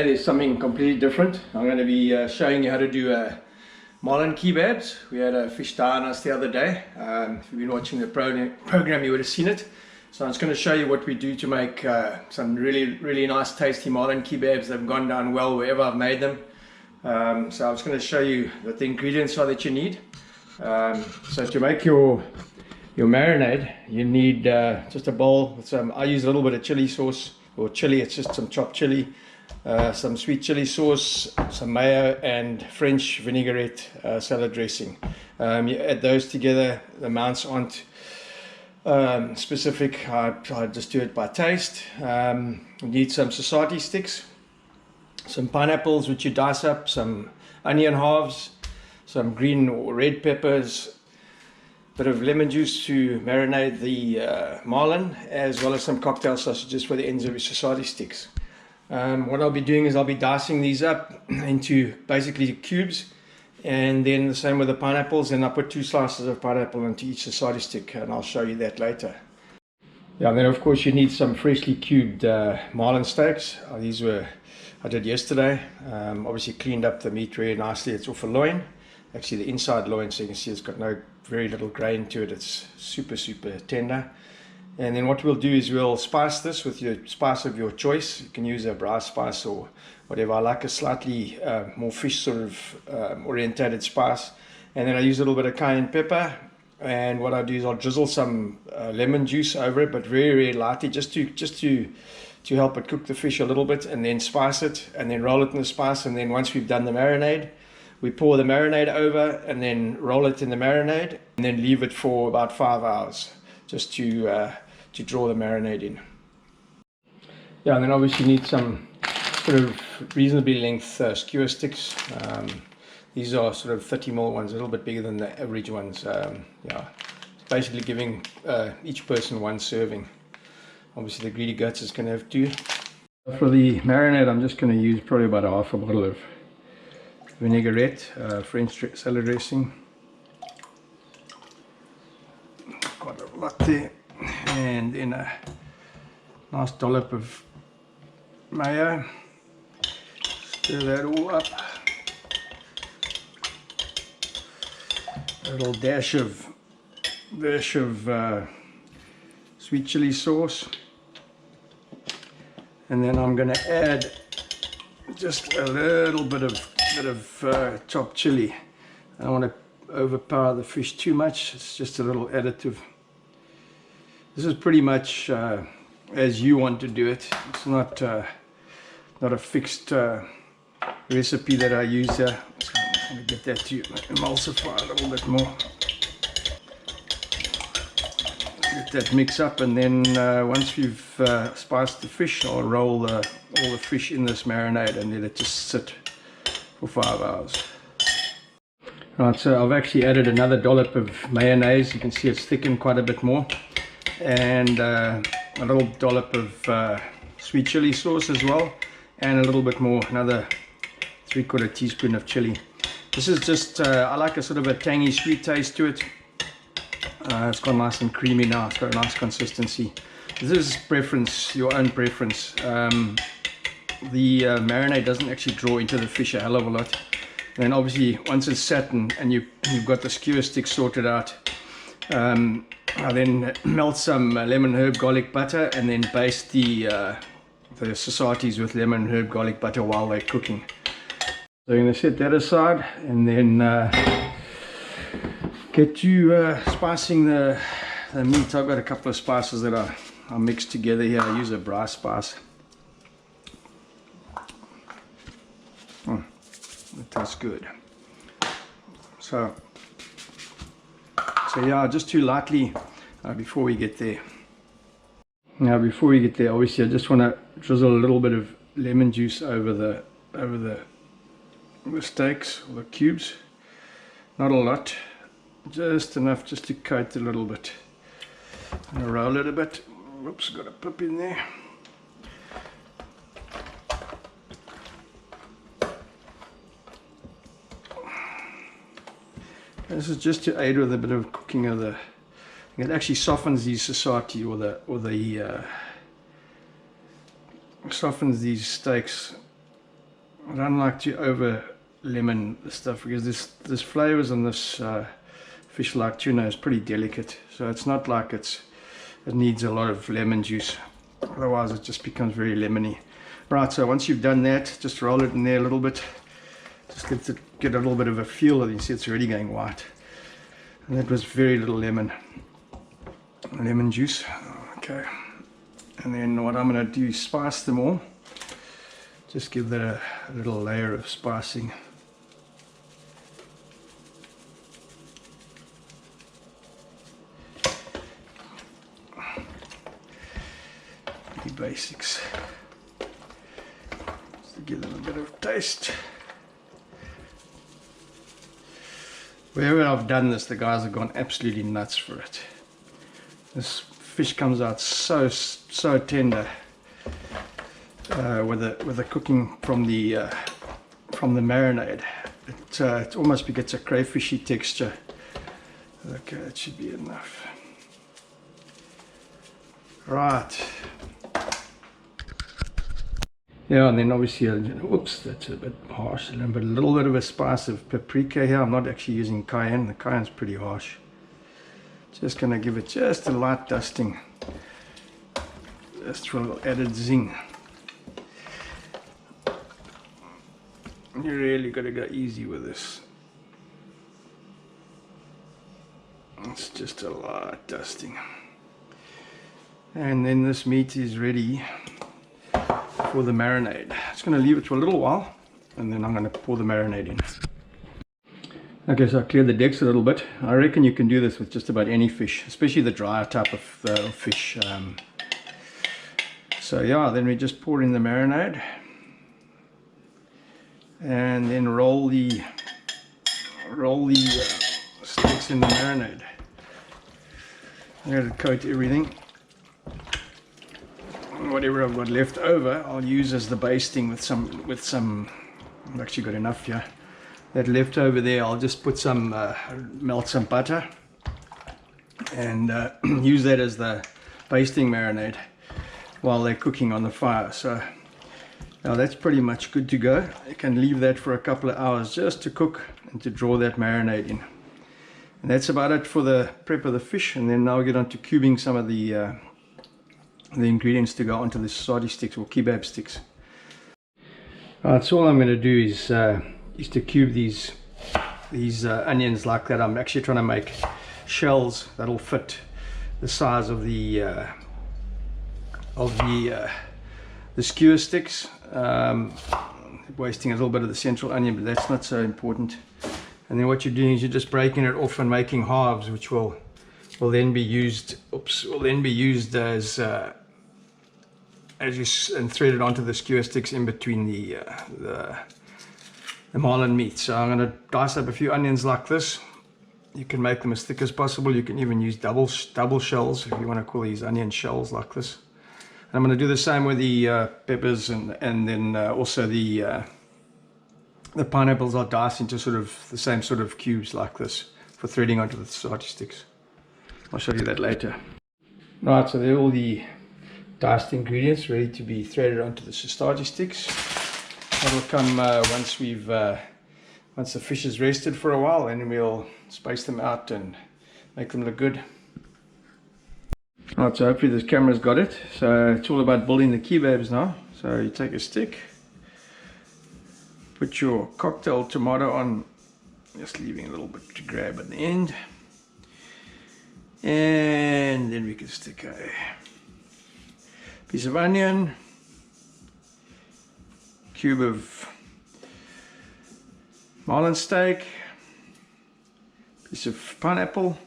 Today there's something completely different. I'm going to be showing you how to do Marlin Kebabs. We had a fish die on us the other day. If you've been watching the program, you would have seen it. So I'm just going to show you what we do to make some really nice tasty Marlin Kebabs. They've gone down well wherever I've made them. So I'm just going to show you what the ingredients are that you need. So to make your marinade, you need just a bowl with some, I use a little bit of chili sauce, or chili, it's just some chopped chili, some sweet chili sauce, some mayo, and French vinaigrette salad dressing. You add those together. The amounts aren't specific, I just do it by taste. You need some society sticks, some pineapples which you dice up, some onion halves, some green or red peppers, bit of lemon juice to marinate the marlin, as well as some cocktail sausages for the ends of your society sticks. What I'll be doing is I'll be dicing these up into basically cubes, and then the same with the pineapples, and I put 2 slices of pineapple into each society stick, and I'll show you that later. Yeah, and then of course you need some freshly cubed marlin steaks. These were I did yesterday. Obviously cleaned up the meat very nicely. It's off a loin, actually the inside loin, so you can see it's got very little grain to it. It's super tender. And then what we'll do is we'll spice this with your spice of your choice. You can use a braai spice or whatever. I like a slightly more fish sort of orientated spice. And then I use a little bit of cayenne pepper. And what I do is I'll drizzle some lemon juice over it, but very lightly, just to help it cook the fish a little bit, and then spice it, and then roll it in the spice. And then once we've done the marinade, we pour the marinade over and then roll it in the marinade, and then leave it for about 5 hours just to draw the marinade in. Yeah, and then obviously you need some sort of reasonably length skewer sticks. These are sort of 30mm ones, a little bit bigger than the average ones. Yeah, it's basically giving each person 1 serving. Obviously the greedy guts is going to have 2. For the marinade, I'm just going to use probably about half a bottle of vinaigrette, French salad dressing. Quite a lot there. And then a nice dollop of mayo. Stir that all up. A little dash of sweet chili sauce. And then I'm going to add just a little bit of chopped chili. I don't want to overpower the fish too much. It's just a little additive. This is pretty much as you want to do it. It's not a fixed recipe that I use here. I'm going to get that to emulsify a little bit more. Get that mix up, and then once we've spiced the fish, I'll roll all the fish in this marinade and let it just sit for 5 hours. Right, so I've actually added another dollop of mayonnaise. You can see it's thickened quite a bit more, and a little dollop of sweet chili sauce as well, and a little bit more, another 3/4 teaspoon of chili. This is just I like a sort of a tangy sweet taste to it. It's got nice and creamy now. It's got a nice consistency. This is preference, your own preference. The marinade doesn't actually draw into the fish a hell of a lot. And then obviously once it's sat and you've got the skewer stick sorted out, I then melt some lemon herb garlic butter, and then baste the societies with lemon herb garlic butter while they're cooking. So you're going to set that aside, and then get to spicing the meat. I've got a couple of spices that I mixed together here. I use a braai spice. That tastes good. So yeah, just too lightly before we get there. Now before we get there, obviously I just want to drizzle a little bit of lemon juice over the steaks or the cubes. Not a lot, just enough just to coat a little bit. I'm going to roll it a bit. Oops, got a pip in there. This is just to aid with a bit of cooking of the. It actually softens these society softens these steaks I don't like to over lemon the stuff because this flavors on this fish like tuna is pretty delicate, so it's not like it needs a lot of lemon juice, otherwise it just becomes very lemony. Right, so once you've done that, just roll it in there a little bit, just get a little bit of a feel, and you see it's already going white, and that was very little lemon juice. Okay, and then what I'm going to do is spice them all. Just give that a little layer of spicing. The basics. Just to give them a bit of taste. Wherever I've done this, the guys have gone absolutely nuts for it. This fish comes out so tender. With the cooking from the marinade, it almost gets a crayfishy texture. Okay, that should be enough. Right. Yeah, and then obviously, whoops, that's a bit harsh. But a little bit of a spice of paprika here. I'm not actually using cayenne. The cayenne's pretty harsh. Just gonna give it just a light dusting, just for a little added zing. You really got to go easy with this. It's just a light dusting. And then this meat is ready for the marinade. Just going to leave it for a little while, and then I'm going to pour the marinade in. Okay, so I cleared the decks a little bit. I reckon you can do this with just about any fish, especially the drier type of fish. So yeah, then we just pour in the marinade. And then roll the steaks in the marinade. I'm going to coat everything. Whatever I've got left over, I'll use as the basting with some. I've actually got enough here. That left over there, I'll just put some melt some butter and use that as the basting marinade while they're cooking on the fire. So. Now that's pretty much good to go. You can leave that for a couple of hours just to cook and to draw that marinade in. And that's about it for the prep of the fish. And then now we get on to cubing some of the ingredients to go onto the sardine sticks or kebab sticks. Alright, so all I'm going to do is to cube these onions like that. I'm actually trying to make shells that'll fit the size of the skewer sticks. Wasting a little bit of the central onion, but that's not so important. And then what you're doing is you're just breaking it off and making halves, which will then be used. Will then be used as and threaded onto the skewer sticks in between the marlin meat. So I'm going to dice up a few onions like this. You can make them as thick as possible. You can even use double shells if you want to call these onion shells like this. And I'm going to do the same with the peppers, and then also the pineapples I'll dice into sort of the same sort of cubes like this for threading onto the sardine sticks. I'll show you that later. Right, so they're all the diced ingredients ready to be threaded onto the sardine sticks. That'll come once the fish is rested for a while, and we'll space them out and make them look good. Alright, so hopefully this camera's got it. So it's all about building the kebabs now. So you take a stick, put your cocktail tomato on, just leaving a little bit to grab at the end, and then we can stick a piece of onion, cube of marlin steak, piece of pineapple,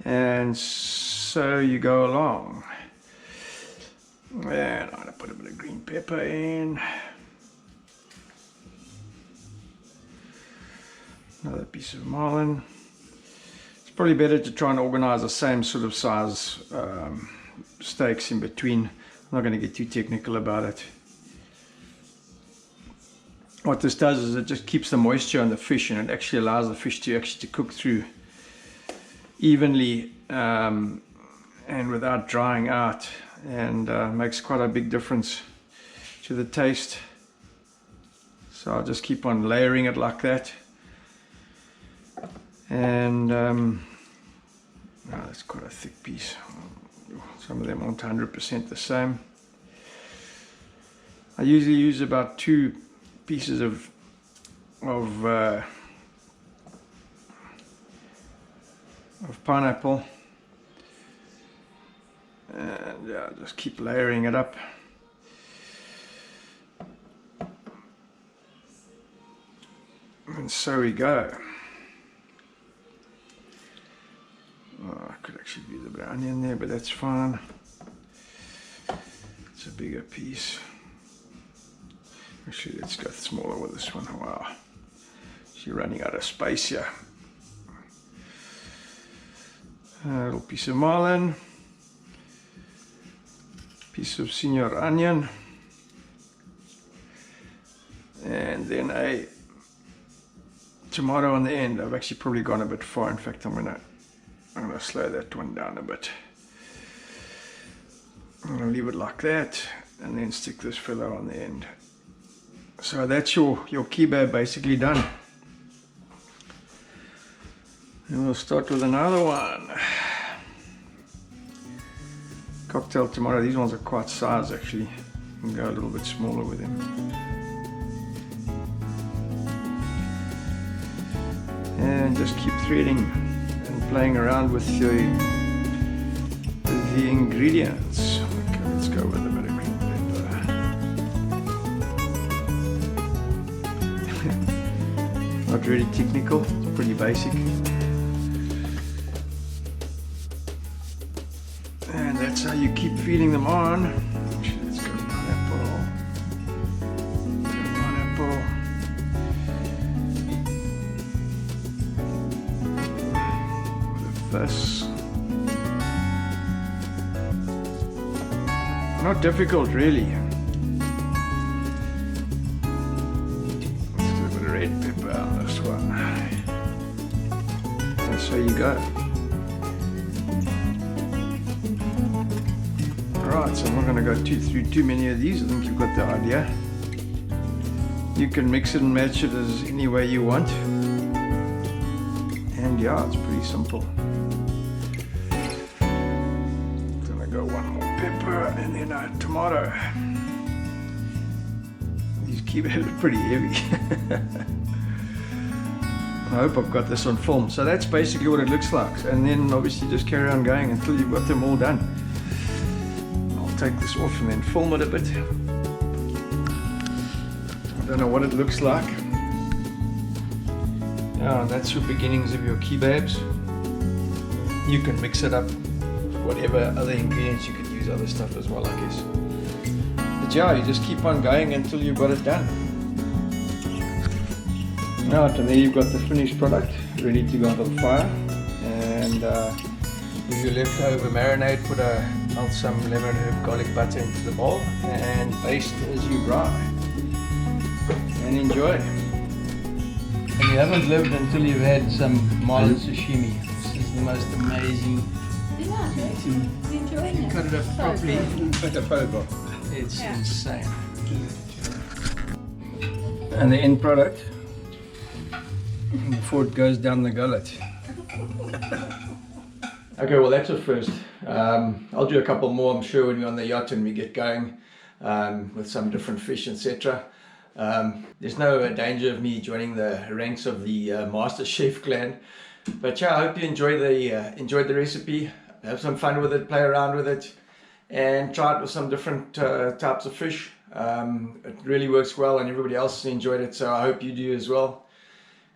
and so you go along. And I'm going to put a bit of green pepper in, another piece of marlin. It's probably better to try and organize the same sort of size steaks in between. I'm not going to get too technical about it. What this does is it just keeps the moisture on the fish, and it actually allows the fish to cook through evenly and without drying out, and makes quite a big difference to the taste So I'll just keep on layering it like that. And oh, that's quite a thick piece. Some of them aren't 100% the same. I usually use about 2 pieces of pineapple, and yeah, just keep layering it up. And so we go. Oh, I could actually do the brownie in there, but that's fine. It's a bigger piece. Actually, let's go smaller with this one. Wow, she's running out of space here. A little piece of marlin, piece of senior onion, and then a tomato on the end. I've actually probably gone a bit far. In fact, I'm gonna slow that one down a bit. I'm gonna leave it like that, and then stick this filler on the end. So that's your kebab basically done. And we'll start with another one. Cocktail tomato. These ones are quite size actually. You can go a little bit smaller with them. And just keep threading and playing around with the ingredients. Okay, let's go with a bit of green pepper. Not really technical, it's pretty basic. And that's how you keep feeding them on. Actually, let's go pineapple. Pineapple. With this. Not difficult, really. Let's do a bit of red pepper on this one. And so you go. Right, so I'm not going to go through too many of these. I think you've got the idea. You can mix it and match it as any way you want. And yeah, it's pretty simple. Gonna go one more pepper and then a tomato. These kebabs are pretty heavy. I hope I've got this on film. So that's basically what it looks like. And then obviously just carry on going until you've got them all done. Take this off and then film it a bit. I don't know what it looks like. Yeah, that's your beginnings of your kebabs. You can mix it up with whatever other ingredients. You could use other stuff as well, I guess. But yeah, you just keep on going until you've got it done. Now, and there you've got the finished product ready to go onto the fire. And with your leftover marinade, melt some lemon herb garlic butter into the bowl and baste as you braai. And enjoy. And you haven't lived until you've had some marlin sashimi. This is the most amazing. Cut it up properly. It's insane. And the end product before it goes down the gullet. Okay, well that's a first. I'll do a couple more, I'm sure, when we're on the yacht and we get going with some different fish, etc. There's no danger of me joining the ranks of the Master Chef clan. But yeah, I hope you enjoyed the recipe. Have some fun with it, play around with it, and try it with some different types of fish. It really works well, and everybody else enjoyed it, so I hope you do as well.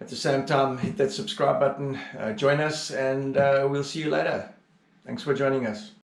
At the same time, hit that subscribe button, join us, and we'll see you later. Thanks for joining us.